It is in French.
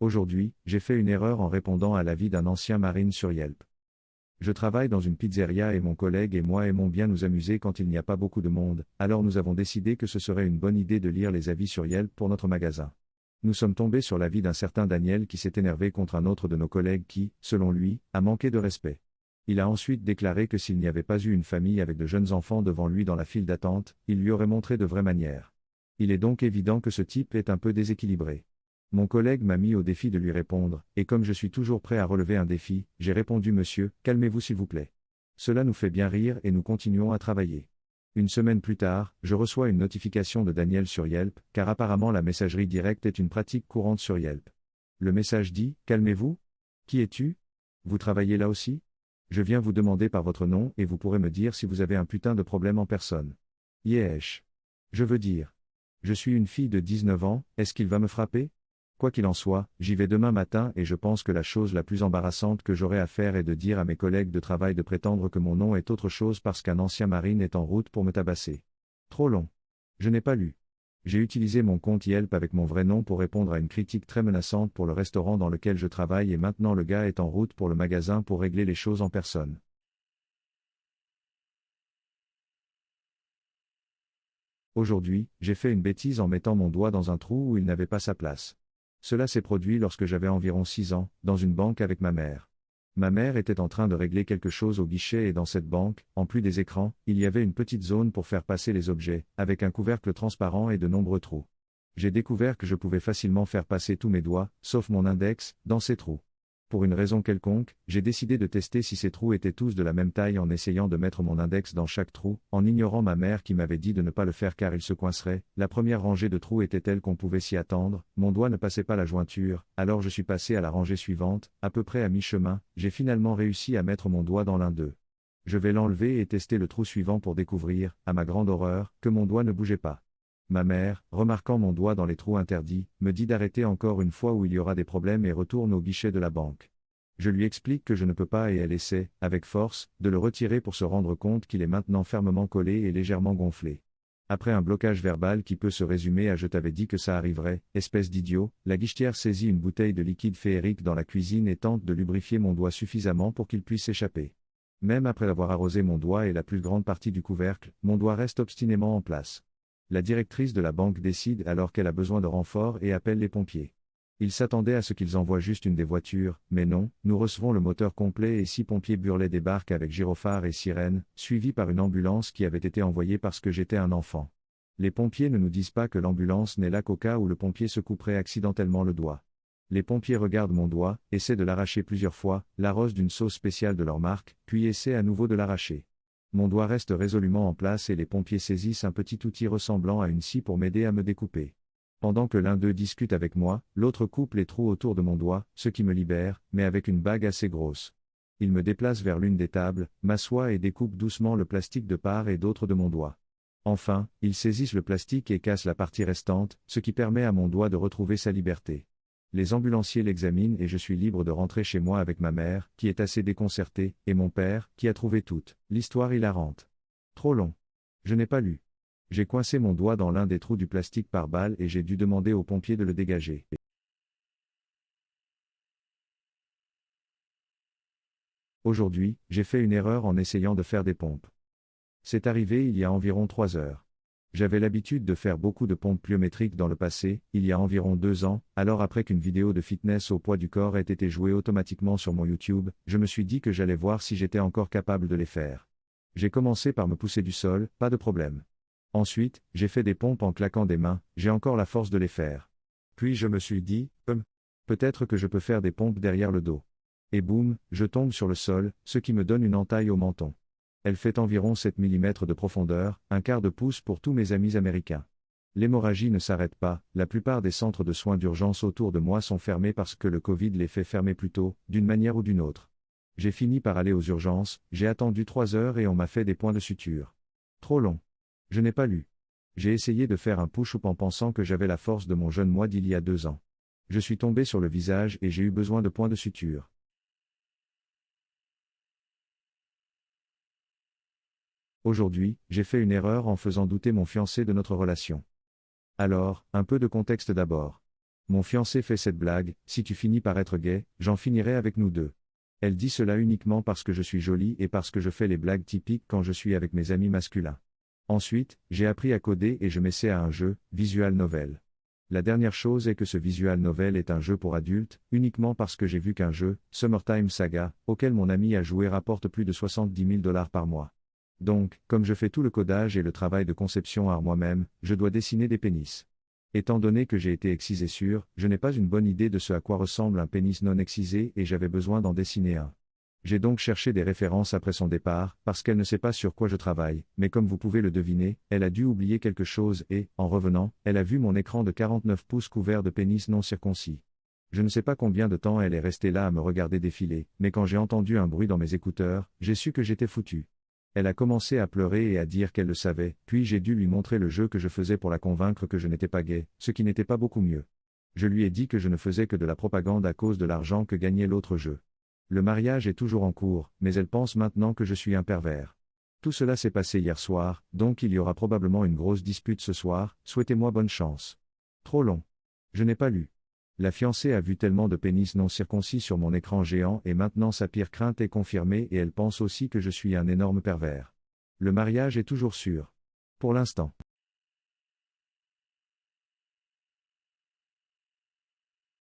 Aujourd'hui, j'ai fait une erreur en répondant à l'avis d'un ancien marine sur Yelp. Je travaille dans une pizzeria et mon collègue et moi aimons bien nous amuser quand il n'y a pas beaucoup de monde, alors nous avons décidé que ce serait une bonne idée de lire les avis sur Yelp pour notre magasin. Nous sommes tombés sur l'avis d'un certain Daniel qui s'est énervé contre un autre de nos collègues qui, selon lui, a manqué de respect. Il a ensuite déclaré que s'il n'y avait pas eu une famille avec de jeunes enfants devant lui dans la file d'attente, il lui aurait montré de vraies manières. Il est donc évident que ce type est un peu déséquilibré. Mon collègue m'a mis au défi de lui répondre, et comme je suis toujours prêt à relever un défi, j'ai répondu: Monsieur, calmez-vous s'il vous plaît. Cela nous fait bien rire et nous continuons à travailler. Une semaine plus tard, je reçois une notification de Daniel sur Yelp, car apparemment la messagerie directe est une pratique courante sur Yelp. Le message dit: Calmez-vous? Qui es-tu? Vous travaillez là aussi? Je viens vous demander par votre nom et vous pourrez me dire si vous avez un putain de problème en personne. Yeesh. Je veux dire. Je suis une fille de 19 ans, est-ce qu'il va me frapper? Quoi qu'il en soit, j'y vais demain matin et je pense que la chose la plus embarrassante que j'aurai à faire est de dire à mes collègues de travail de prétendre que mon nom est autre chose parce qu'un ancien marine est en route pour me tabasser. Trop long. Je n'ai pas lu. J'ai utilisé mon compte Yelp avec mon vrai nom pour répondre à une critique très menaçante pour le restaurant dans lequel je travaille et maintenant le gars est en route pour le magasin pour régler les choses en personne. Aujourd'hui, j'ai fait une bêtise en mettant mon doigt dans un trou où il n'avait pas sa place. Cela s'est produit lorsque j'avais environ 6 ans, dans une banque avec ma mère. Ma mère était en train de régler quelque chose au guichet et dans cette banque, en plus des écrans, il y avait une petite zone pour faire passer les objets, avec un couvercle transparent et de nombreux trous. J'ai découvert que je pouvais facilement faire passer tous mes doigts, sauf mon index, dans ces trous. Pour une raison quelconque, j'ai décidé de tester si ces trous étaient tous de la même taille en essayant de mettre mon index dans chaque trou, en ignorant ma mère qui m'avait dit de ne pas le faire car il se coincerait. La première rangée de trous était telle qu'on pouvait s'y attendre, mon doigt ne passait pas la jointure, alors je suis passé à la rangée suivante, à peu près à mi-chemin, j'ai finalement réussi à mettre mon doigt dans l'un d'eux. Je vais l'enlever et tester le trou suivant pour découvrir, à ma grande horreur, que mon doigt ne bougeait pas. Ma mère, remarquant mon doigt dans les trous interdits, me dit d'arrêter encore une fois ou il y aura des problèmes et retourne au guichet de la banque. Je lui explique que je ne peux pas et elle essaie, avec force, de le retirer pour se rendre compte qu'il est maintenant fermement collé et légèrement gonflé. Après un blocage verbal qui peut se résumer à: je t'avais dit que ça arriverait, espèce d'idiot, la guichetière saisit une bouteille de liquide féerique dans la cuisine et tente de lubrifier mon doigt suffisamment pour qu'il puisse s'échapper. Même après avoir arrosé mon doigt et la plus grande partie du couvercle, mon doigt reste obstinément en place. La directrice de la banque décide alors qu'elle a besoin de renfort et appelle les pompiers. Ils s'attendaient à ce qu'ils envoient juste une des voitures, mais non, nous recevons le moteur complet et 6 pompiers burlés débarquent avec gyrophares et sirènes, suivis par une ambulance qui avait été envoyée parce que j'étais un enfant. Les pompiers ne nous disent pas que l'ambulance n'est là qu'au cas où le pompier se couperait accidentellement le doigt. Les pompiers regardent mon doigt, essaient de l'arracher plusieurs fois, l'arrosent d'une sauce spéciale de leur marque, puis essaient à nouveau de l'arracher. Mon doigt reste résolument en place et les pompiers saisissent un petit outil ressemblant à une scie pour m'aider à me découper. Pendant que l'un d'eux discute avec moi, l'autre coupe les trous autour de mon doigt, ce qui me libère, mais avec une bague assez grosse. Il me déplace vers l'une des tables, m'assoit et découpe doucement le plastique de part et d'autre de mon doigt. Enfin, ils saisissent le plastique et cassent la partie restante, ce qui permet à mon doigt de retrouver sa liberté. Les ambulanciers l'examinent et je suis libre de rentrer chez moi avec ma mère, qui est assez déconcertée, et mon père, qui a trouvé toute l'histoire hilarante. Trop long. Je n'ai pas lu. J'ai coincé mon doigt dans l'un des trous du plastique par balle et j'ai dû demander aux pompiers de le dégager. Aujourd'hui, j'ai fait une erreur en essayant de faire des pompes. C'est arrivé il y a environ 3 heures. J'avais l'habitude de faire beaucoup de pompes pliométriques dans le passé, il y a environ 2 ans, alors après qu'une vidéo de fitness au poids du corps ait été jouée automatiquement sur mon YouTube, je me suis dit que j'allais voir si j'étais encore capable de les faire. J'ai commencé par me pousser du sol, pas de problème. Ensuite, j'ai fait des pompes en claquant des mains, j'ai encore la force de les faire. Puis je me suis dit, peut-être que je peux faire des pompes derrière le dos. Et boum, je tombe sur le sol, ce qui me donne une entaille au menton. Elle fait environ 7 mm de profondeur, un quart de pouce pour tous mes amis américains. L'hémorragie ne s'arrête pas, la plupart des centres de soins d'urgence autour de moi sont fermés parce que le Covid les fait fermer plus tôt, d'une manière ou d'une autre. J'ai fini par aller aux urgences, j'ai attendu 3 heures et on m'a fait des points de suture. Trop long. Je n'ai pas lu. J'ai essayé de faire un push-up en pensant que j'avais la force de mon jeune moi d'il y a 2 ans. Je suis tombé sur le visage et j'ai eu besoin de points de suture. Aujourd'hui, j'ai fait une erreur en faisant douter mon fiancé de notre relation. Alors, un peu de contexte d'abord. Mon fiancé fait cette blague, si tu finis par être gay, j'en finirai avec nous deux. Elle dit cela uniquement parce que je suis jolie et parce que je fais les blagues typiques quand je suis avec mes amis masculins. Ensuite, j'ai appris à coder et je m'essaie à un jeu, Visual Novel. La dernière chose est que ce Visual Novel est un jeu pour adultes, uniquement parce que j'ai vu qu'un jeu, Summertime Saga, auquel mon ami a joué rapporte plus de 70 000 $ par mois. Donc, comme je fais tout le codage et le travail de conception art moi-même, je dois dessiner des pénis. Étant donné que j'ai été excisé sur, je n'ai pas une bonne idée de ce à quoi ressemble un pénis non excisé et j'avais besoin d'en dessiner un. J'ai donc cherché des références après son départ, parce qu'elle ne sait pas sur quoi je travaille, mais comme vous pouvez le deviner, elle a dû oublier quelque chose et, en revenant, elle a vu mon écran de 49 pouces couvert de pénis non circoncis. Je ne sais pas combien de temps elle est restée là à me regarder défiler, mais quand j'ai entendu un bruit dans mes écouteurs, j'ai su que j'étais foutu. Elle a commencé à pleurer et à dire qu'elle le savait, puis j'ai dû lui montrer le jeu que je faisais pour la convaincre que je n'étais pas gay, ce qui n'était pas beaucoup mieux. Je lui ai dit que je ne faisais que de la propagande à cause de l'argent que gagnait l'autre jeu. Le mariage est toujours en cours, mais elle pense maintenant que je suis un pervers. Tout cela s'est passé hier soir, donc il y aura probablement une grosse dispute ce soir, souhaitez-moi bonne chance. Trop long. Je n'ai pas lu. La fiancée a vu tellement de pénis non circoncis sur mon écran géant et maintenant sa pire crainte est confirmée et elle pense aussi que je suis un énorme pervers. Le mariage est toujours sûr. Pour l'instant.